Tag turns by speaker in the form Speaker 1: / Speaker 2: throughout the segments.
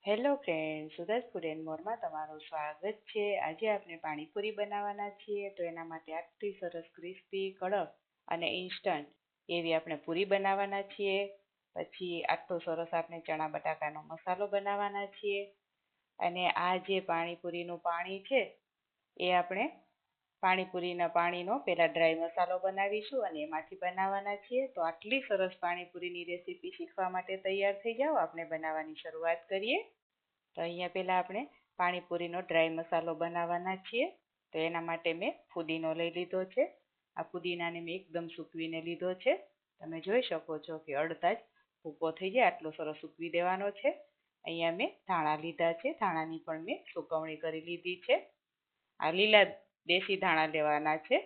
Speaker 1: Hello friend, Surat food and મોરમાં તમારું સ્વાગત છે. આજે આપણે પાણીપુરી બનાવવાના છીએ. તો એના માટે આટલી સરસ ક્રિસ્પી, કડક અને ઇન્સ્ટન્ટ એવી આપણે પૂરી બનાવવાના છીએ. પછી આટલો સરસ આપણે ચણા બટાકાનો મસાલો બનાવવાના છીએ. અને આ જે પાણીપુરીનું પાણી છે એ આપણે પાણીપુરીના પાણીનો પહેલાં ડ્રાય મસાલો બનાવીશું અને એમાંથી બનાવવાના છીએ. તો આટલી સરસ પાણીપુરીની રેસીપી શીખવા માટે તૈયાર થઈ જાઓ. આપણે બનાવવાની શરૂઆત કરીએ. તો અહીંયા પહેલાં આપણે પાણીપુરીનો ડ્રાય મસાલો બનાવવાના છીએ. તો એના માટે મેં ફુદીનો લઈ લીધો છે. આ ફુદીનાને મેં એકદમ સૂકવીને લીધો છે. તમે જોઈ શકો છો કે અડધા જ ભૂકો થઈ જાય આટલો સરસ સૂકવી દેવાનો છે. અહીંયા મેં ધાણા લીધા છે. ધાણાની પણ મેં સુકવણી કરી લીધી છે. આ લીલા દેશી ધાણા લેવાના છે,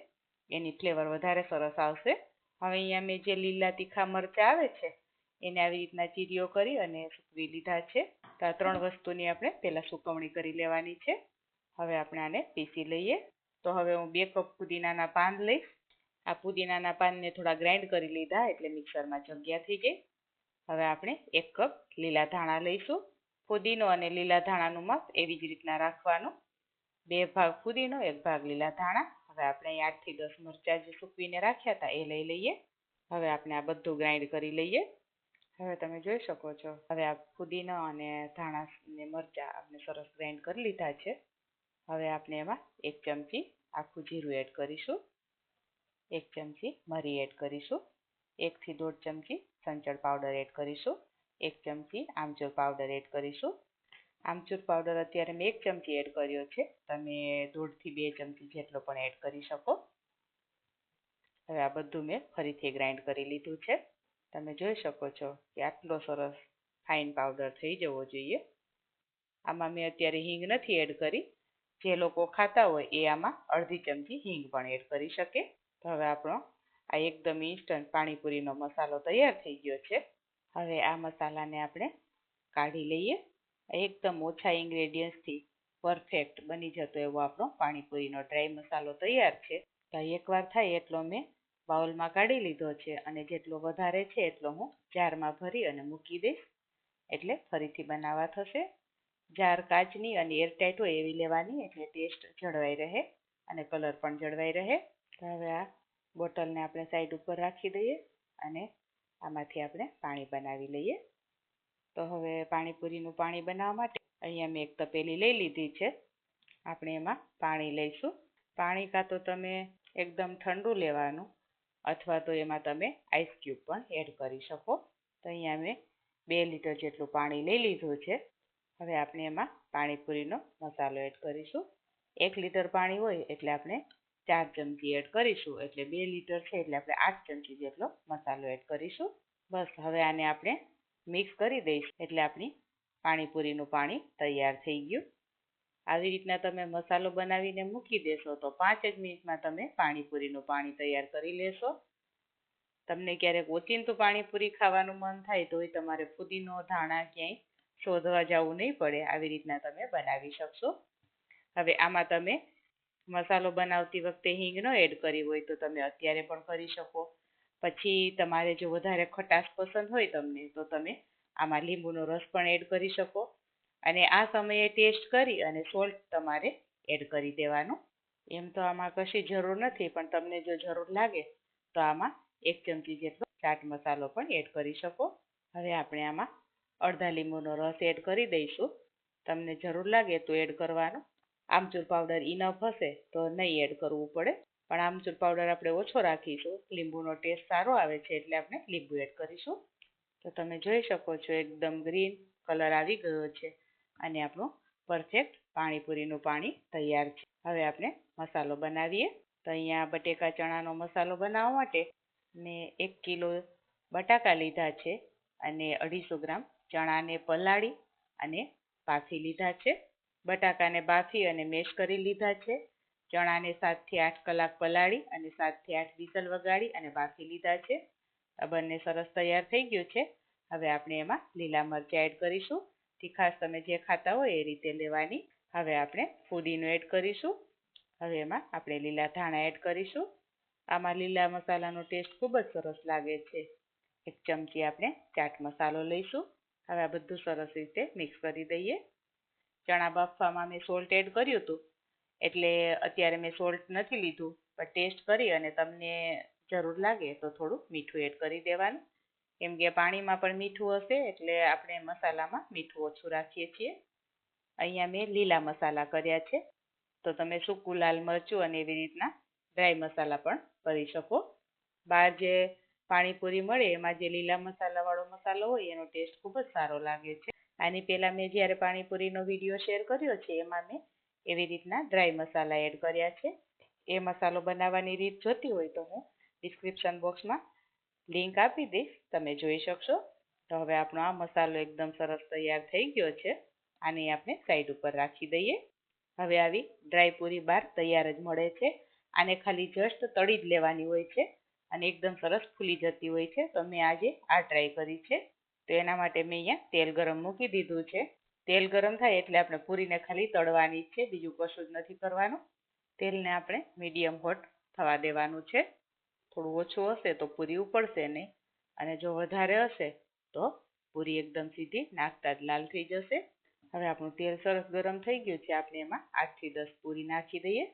Speaker 1: એની ફ્લેવર વધારે સરસ આવશે. હવે અહીંયા મેં જે લીલા તીખા મરચાં આવે છે એને આવી રીતના ચીરીઓ કરી અને સૂકવી લીધા છે. તો આ ત્રણ વસ્તુની આપણે પહેલાં સુકવણી કરી લેવાની છે. હવે આપણે આને પીસી લઈએ. તો હવે હું 2 કપ પુદીનાના પાન લઈશ. આ પુદીનાના પાનને થોડા ગ્રાઇન્ડ કરી લીધા એટલે મિક્સરમાં જગ્યા થઈ ગઈ. હવે આપણે 1 કપ લીલા ધાણા લઈશું. ફુદીનો અને લીલા ધાણાનું માપ એવી જ રીતના રાખવાનું. 2 ભાગ ફુદીનો, 1 ભાગ લીલા ધાણા. હવે આપણે 8 થી 10 મરચાં જે સૂકવીને રાખ્યા હતા એ લઈ લઈએ. હવે આપણે આ બધું ગ્રાઇન્ડ કરી લઈએ. હવે તમે જોઈ શકો છો, હવે આ ફુદીનો અને ધાણા ને મરચાં આપણે સરસ ગ્રાઇન્ડ કરી લીધા છે. હવે આપણે એમાં 1 ચમચી આખું જીરું એડ કરીશું, 1 ચમચી મરી એડ કરીશું, 1 થી 1.5 ચમચી સંચળ પાવડર એડ કરીશું, 1 ચમચી આમચૂર પાવડર એડ કરીશું. આમચૂર પાવડર અત્યારે મેં 1 ચમચી એડ કર્યો છે. તમે 1.5 થી 2 ચમચી જેટલો પણ એડ કરી શકો. હવે આ બધું મેં ફરીથી ગ્રાઇન્ડ કરી લીધું છે. તમે જોઈ શકો છો કે આટલો સરસ ફાઇન પાવડર થઈ જવો જોઈએ. આમાં મેં અત્યારે હિંગ નથી એડ કરી. જે લોકો ખાતા હોય એ આમાં અડધી ચમચી હિંગ પણ એડ કરી શકે. તો હવે આપણો આ એકદમ ઇન્સ્ટન્ટ પાણીપુરીનો મસાલો તૈયાર થઈ ગયો છે. હવે આ મસાલાને આપણે કાઢી લઈએ. એકદમ ઓછા ઇન્ગ્રેડિયન્ટ્સથી પરફેક્ટ બની જતો એવો આપણો પાણીપુરીનો ડ્રાય મસાલો તૈયાર છે. તો એકવાર થાય એટલો મેં બાઉલમાં કાઢી લીધો છે અને જેટલો વધારે છે એટલો હું જારમાં ભરી અને મૂકી દઈશ, એટલે ફરીથી બનાવવા થશે. જાર કાચની અને એરટાઈટ હોય એવી લેવાની, એટલે ટેસ્ટ જળવાઈ રહે અને કલર પણ જળવાઈ રહે. તો હવે આ બોટલને આપણે સાઈડ ઉપર રાખી દઈએ અને આમાંથી આપણે પાણી બનાવી લઈએ. તો હવે પાણીપુરીનું પાણી બનાવવા માટે અહીંયા મેં એક તપેલી લઈ લીધી છે. આપણે એમાં પાણી લઈશું. પાણી કાં તો તમે એકદમ ઠંડુ લેવાનું અથવા તો એમાં તમે આઈસ ક્યુબ પણ એડ કરી શકો. તો અહીંયા મેં 2 લીટર જેટલું પાણી લઈ લીધું છે. હવે આપણે એમાં પાણીપુરીનો મસાલો એડ કરીશું. 1 લીટર પાણી હોય એટલે આપણે 4 ચમચી એડ કરીશું, એટલે 2 લીટર છે એટલે આપણે 8 ચમચી જેટલો મસાલો એડ કરીશું. બસ હવે આને આપણે મિક્સ કરી દઈશું એટલે આપણી પાણીપુરીનું પાણી તૈયાર થઈ ગયું. આવી રીતના તમે મસાલો બનાવીને મૂકી દેશો તો 5 જ મિનિટમાં તમે પાણીપુરીનું પાણી તૈયાર કરી લેશો. તમને ક્યારેક ઓચિંતું પાણીપુરી ખાવાનું મન થાય તો તમારે ફુદીનો, ધાણા ક્યાંય શોધવા જવું નહીં પડે. આવી રીતના તમે બનાવી શકશો. હવે આમાં તમે મસાલો બનાવતી વખતે હિંગ ન એડ કરી હોય તો તમે અત્યારે પણ કરી શકો. પછી તમારે જો વધારે ખટાશ પસંદ હોય તમને તો તમે આમાં લીંબુનો રસ પણ એડ કરી શકો. અને આ સમયે ટેસ્ટ કરી અને સોલ્ટ તમારે એડ કરી દેવાનું. એમ તો આમાં કશી જરૂર નથી, પણ તમને જો જરૂર લાગે તો આમાં 1 ચમચી જેટલો ચાટ મસાલો પણ એડ કરી શકો. હવે આપણે આમાં અડધા લીંબુનો રસ એડ કરી દઈશું. તમને જરૂર લાગે તો એડ કરવાનો. આમચૂર પાવડર ઇનફ હશે તો નહીં એડ કરવું પડે, પણ આમચૂર પાવડર આપણે ઓછો રાખીશું. લીંબુનો ટેસ્ટ સારો આવે છે એટલે આપણે લીંબુ એડ કરીશું. તો તમે જોઈ શકો છો એકદમ ગ્રીન કલર આવી ગયો છે અને આપણું પરફેક્ટ પાણીપુરીનું પાણી તૈયાર છે. હવે આપણે મસાલો બનાવીએ. તો અહીંયા બટેકા ચણાનો મસાલો બનાવવા માટે મેં 1 કિલો બટાકા લીધા છે અને 250 ગ્રામ ચણાને પલાળી અને બાફી લીધા છે. બટાકાને બાફી અને મેશ કરી લીધા છે. ચણાને 7 થી 8 કલાક પલાળી અને 7 થી 8 વિસલ વગાડી અને બાફી લીધા છે. આ બંને સરસ તૈયાર થઈ ગયું છે. હવે આપણે એમાં લીલા મરચાં એડ કરીશું. તીખાશ તમે જે ખાતા હોય એ રીતે લેવાની. હવે આપણે ફુદીનો એડ કરીશું. હવે એમાં આપણે લીલા ધાણા એડ કરીશું. આમાં લીલા મસાલાનો ટેસ્ટ ખૂબ જ સરસ લાગે છે. 1 ચમચી આપણે ચાટ મસાલો લઈશું. હવે આ બધું સરસ રીતે મિક્સ કરી દઈએ. ચણા બાફવામાં મેં સોલ્ટ એડ કર્યું હતું, એટલે અત્યારે મેં સોલ્ટ નથી લીધું, પણ ટેસ્ટ કરી અને તમને જરૂર લાગે તો થોડું મીઠું એડ કરી દેવાનું. કેમ કે પાણીમાં પણ મીઠું હશે, એટલે આપણે મસાલામાં મીઠું ઓછું રાખીએ છીએ. અહીંયા મેં લીલા મસાલા કર્યા છે, તો તમે સૂકું લાલ મરચું અને એવી રીતના ડ્રાય મસાલા પણ કરી શકો. બહાર જે પાણીપુરી મળે એમાં જે લીલા મસાલાવાળો મસાલો હોય એનો ટેસ્ટ ખૂબ જ સારો લાગે છે. આની પહેલાં મેં જ્યારે પાણીપુરીનો વિડીયો શેર કર્યો છે એમાં મેં એવી રીતના ડ્રાય મસાલા એડ કર્યા છે. એ મસાલો બનાવવાની રીત જોતી હોય તો હું ડિસ્ક્રિપ્શન બોક્સમાં લિંક આપી દઈશ, તમે જોઈ શકશો. તો હવે આપણો આ મસાલો એકદમ સરસ તૈયાર થઈ ગયો છે. આને આપણે સાઈડ ઉપર રાખી દઈએ. હવે આવી ડ્રાય પૂરી બહાર તૈયાર જ મળે છે. આને ખાલી જસ્ટ તળી જ લેવાની હોય છે અને એકદમ સરસ ફૂલી જતી હોય છે. તો મેં આજે આ ટ્રાય કરી છે. તો એના માટે મેં અહીંયા તેલ ગરમ મૂકી દીધું છે. તેલ ગરમ થાય એટલે આપણે પૂરીને ખાલી તળવાની જ છે, બીજું કશું જ નથી કરવાનું. તેલને આપણે મીડિયમ હોટ થવા દેવાનું છે. થોડું ઓછું હશે તો પૂરી ઉપડશે નહીં, અને જો વધારે હશે તો પૂરી એકદમ સીધી નાખતા જ લાલ થઈ જશે. હવે આપણું તેલ સરસ ગરમ થઈ ગયું છે. આપણે એમાં 8 થી 10 પૂરી નાખી દઈએ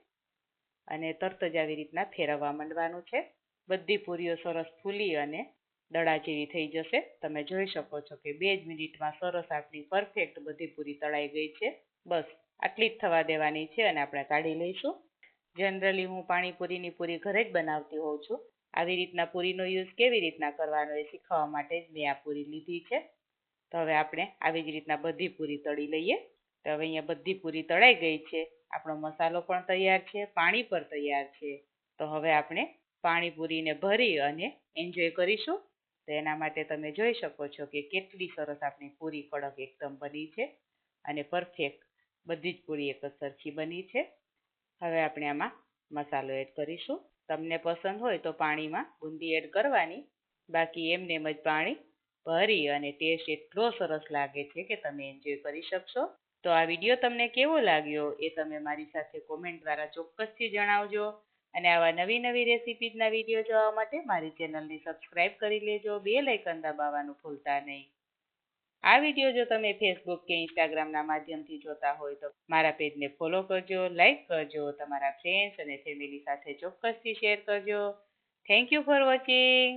Speaker 1: અને તરત જ આવી રીતના ફેરવવા માંડવાનું છે. બધી પૂરીઓ સરસ ફૂલી અને દડા જેવી થઈ જશે. તમે જોઈ શકો છો કે 2 જ મિનિટમાં સરસ આપણી પરફેક્ટ બધી પૂરી તળાઈ ગઈ છે. બસ આટલી જ થવા દેવાની છે અને આપણે કાઢી લઈશું. જનરલી હું પાણીપુરીની પૂરી ઘરે જ બનાવતી હોઉં છું. આવી રીતના પૂરીનો યુઝ કેવી રીતના કરવાનો એ શીખવવા માટે જ મેં આ પૂરી લીધી છે. તો હવે આપણે આવી જ રીતના બધી પૂરી તળી લઈએ. તો હવે અહીંયા બધી પૂરી તળાઈ ગઈ છે. આપણો મસાલો પણ તૈયાર છે, પાણી પણ તૈયાર છે. તો હવે આપણે પાણીપુરીને ભરી અને એન્જોય કરીશું. તો એના માટે તમે જોઈ શકો છો કે કેટલી સરસ આપણી પૂરી કડક એકદમ બની છે અને પરફેક્ટ બધી જ પૂરી એક જ સરખી બની છે. હવે આપણે આમાં મસાલો એડ કરીશું. તમને પસંદ હોય તો પાણીમાં બુંદી એડ કરવાની, બાકી એમને એમ જ પાણી ભરી અને ટેસ્ટ એટલો સરસ લાગે છે કે તમે એન્જોય કરી શકશો. તો આ વિડીયો તમને કેવો લાગ્યો એ તમે મારી સાથે કોમેન્ટ દ્વારા ચોક્કસથી જણાવજો. અને આવા નવી નવી રેસિપીઝના વિડીયો જોવા માટે મારી ચેનલને સબસ્ક્રાઈબ કરી લેજો, બેલ આઇકન દબાવવાનું ભૂલતા નહીં. આ વિડીયો જો તમે ફેસબુક કે ઇન્સ્ટાગ્રામના માધ્યમથી જોતા હોય તો મારા પેજને ફોલો કરજો, લાઈક કરજો, તમારા ફ્રેન્ડ્સ અને ફેમિલી સાથે ચોક્કસથી શેર કરજો. Thank you for watching.